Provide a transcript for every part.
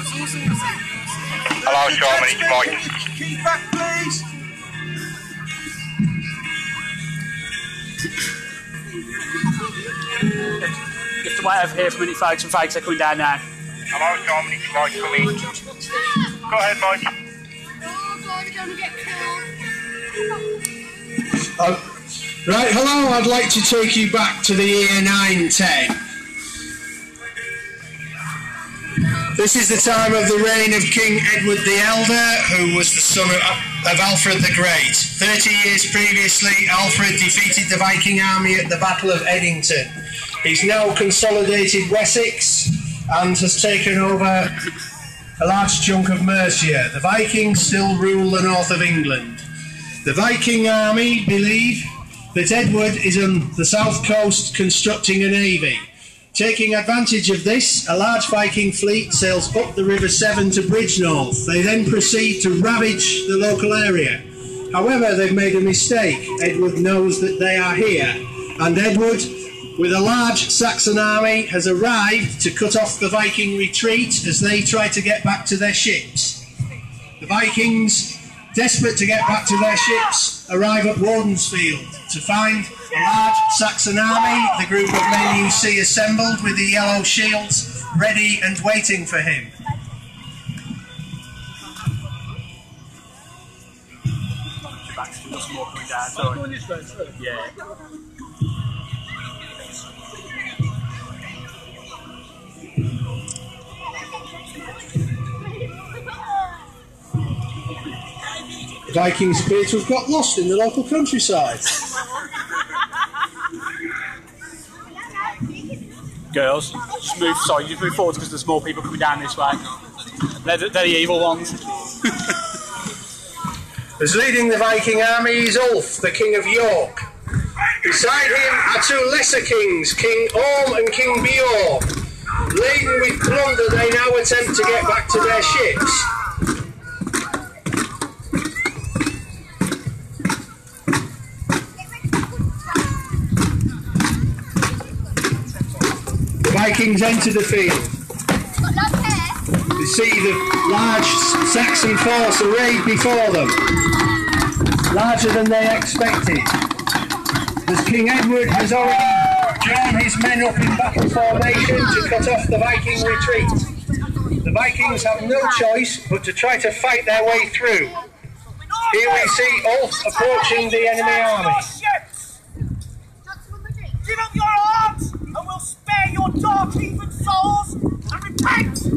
Hello, Simon, it's Mike. Keep back, please. You have to wait over here for a minute, folks, and folks are coming down now. Hello, Simon, it's Mike. Come in. Go ahead, Mike. Oh, God, we're going to get killed. Right, hello, I'd like to take you back to the year 910. This is the time of the reign of King Edward the Elder, who was the son of Alfred the Great. 30 years previously, Alfred defeated the Viking army at the Battle of Edington. He's now consolidated Wessex and has taken over a large chunk of Mercia. The Vikings still rule the north of England. The Viking army believe that Edward is on the south coast constructing a navy. Taking advantage of this, a large Viking fleet sails up the River Severn to Bridgnorth. They then proceed to ravage the local area. However, they've made a mistake. Edward knows that they are here, and Edward, with a large Saxon army, has arrived to cut off the Viking retreat as they try to get back to their ships. The Vikings, desperate to get back to their ships, arrive at Wodensfield to find a large Saxon army, the group of men you see assembled with the yellow shields, ready and waiting for him. Yeah. The Vikings appear to have got lost in the local countryside. Girls, just move forward because there's more people coming down this way. They're the evil ones. As leading the Viking army is Ulf, the King of York. Beside him are two lesser kings, King Orm and King Bjorn. Laden with plunder, they now attempt to get back to their ships. The Vikings enter the field. They see the large Saxon force arrayed before them, larger than they expected. As King Edward has already drawn his men up in battle formation to cut off the Viking retreat. The Vikings have no choice but to try to fight their way through. Here we see Ulf approaching the enemy army. Give up your arms, and we'll spare your dark-heathen souls, and repent to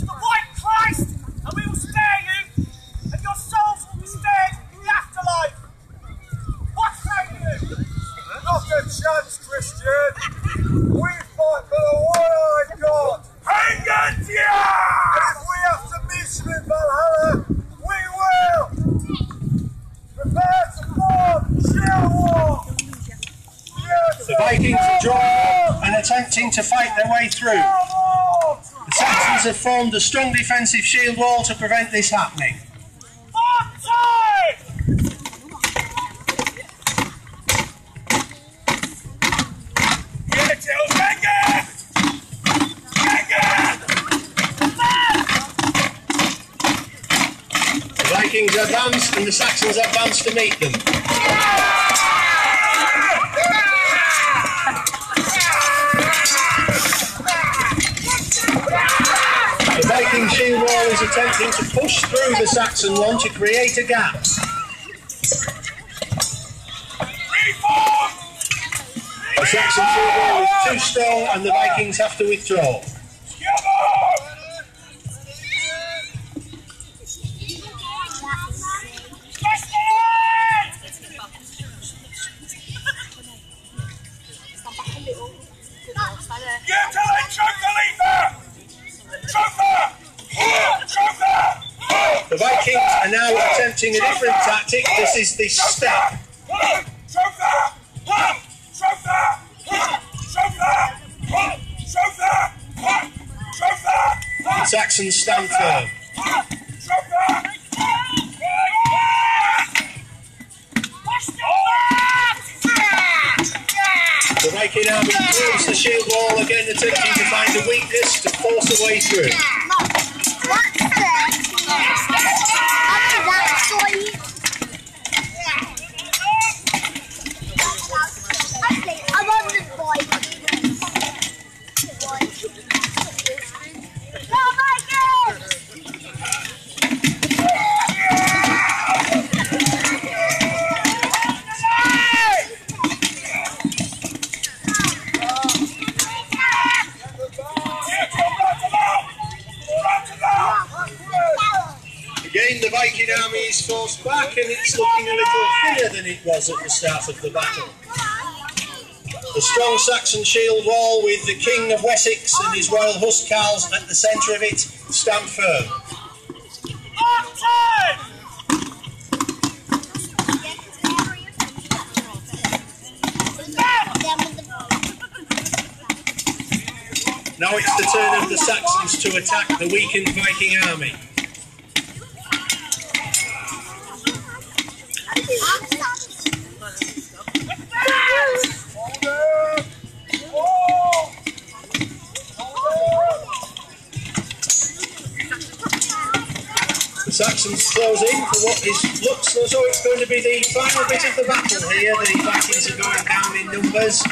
the white Christ, and we will spare you, and your souls will be spared in the afterlife. What say you? Not a chance, Christian. We fight for the one-eyed God. Hang on to you! And if we have to meet him in Valhalla, we will. Prepare to form sheer war. The Vikings are drawing up and attempting to fight their way through. The Saxons have formed a strong defensive shield wall to prevent this happening. The Vikings advance and the Saxons advance to meet them. The Viking shield wall is attempting to push through the Saxon one to create a gap. The Saxon shield wall is too strong and the Vikings have to withdraw. The Vikings are now attempting a different tactic. This is the step. The Saxons stand firm. The Viking army moves the shield wall again, attempting to find a weakness to force a way through. Viking army is forced back, and it's looking a little thinner than it was at the start of the battle. The strong Saxon shield wall with the King of Wessex and his royal huscarls at the centre of it stand firm. Now it's the turn of the Saxons to attack the weakened Viking army. The Saxons close in for what looks as though it's going to be the final bit of the battle here. The Vikings are going down in numbers.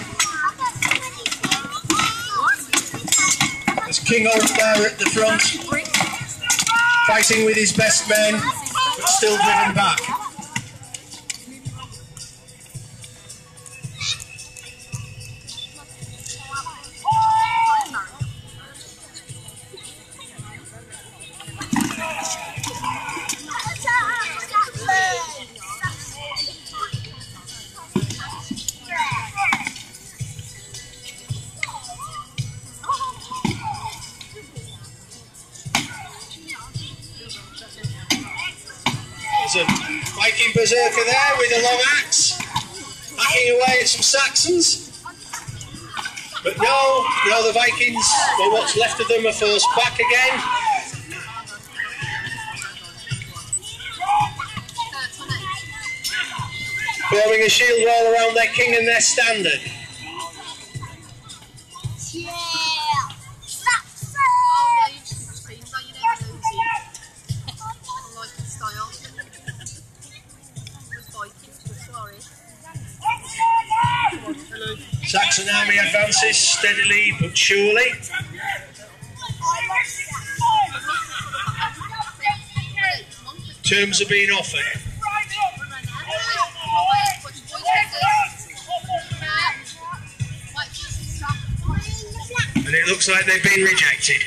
There's King Ulf there at the front, fighting with his best men, but still driven back. There's a Viking berserker there with a long axe, hacking away at some Saxons. But no, the Vikings, or what's left of them, are forced back again. Forming a shield wall around their king and their standard. Saxon army advances steadily but surely. Terms are being offered. And it looks like they've been rejected.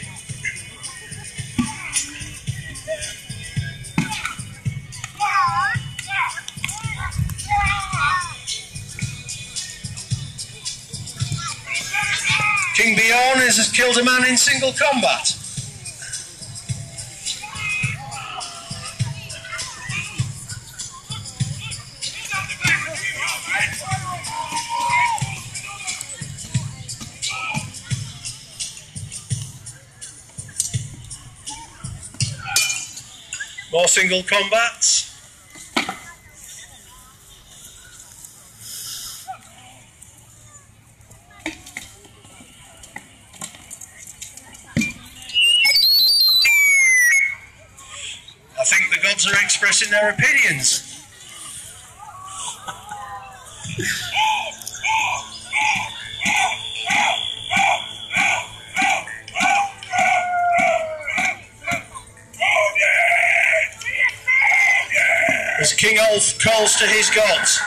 King Bjorn has killed a man in single combat. More single combats. I think the gods are expressing their opinions. As King Ulf calls to his gods.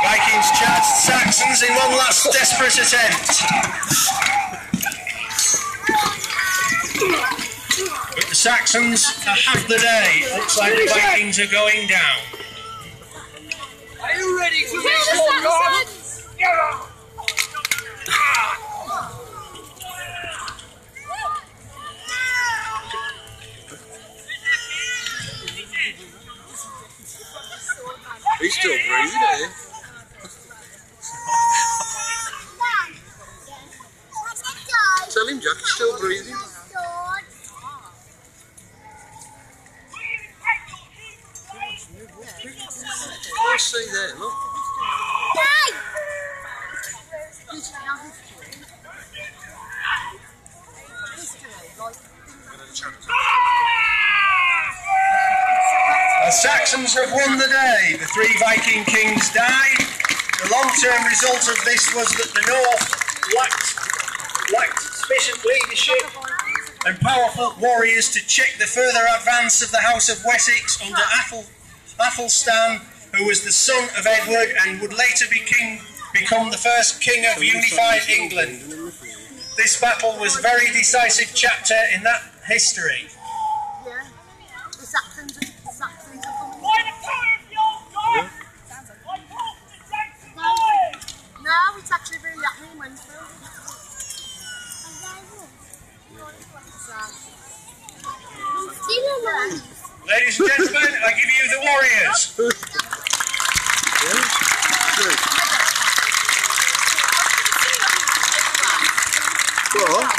Vikings charged Saxons in one last desperate attempt. But the Saxons are half the day. Looks like the Vikings are going down. Are you ready to meet your gods? He's still breathing, eh? Tell him Jack is still breathing. I see there, look. The Saxons have won the day. The 3 Viking kings died. The long-term result of this was that the North lacked sufficient leadership and powerful warriors to check the further advance of the House of Wessex under Athelstan, who was the son of Edward and would later be King become the first king of unified England. This battle was a very decisive chapter in that history. Yeah. The Saxons are coming. By the power of the old God, I call for the Saxon line. No, it's actually really happening in Wednesfield. Ladies and gentlemen, I give you the Warriors. What?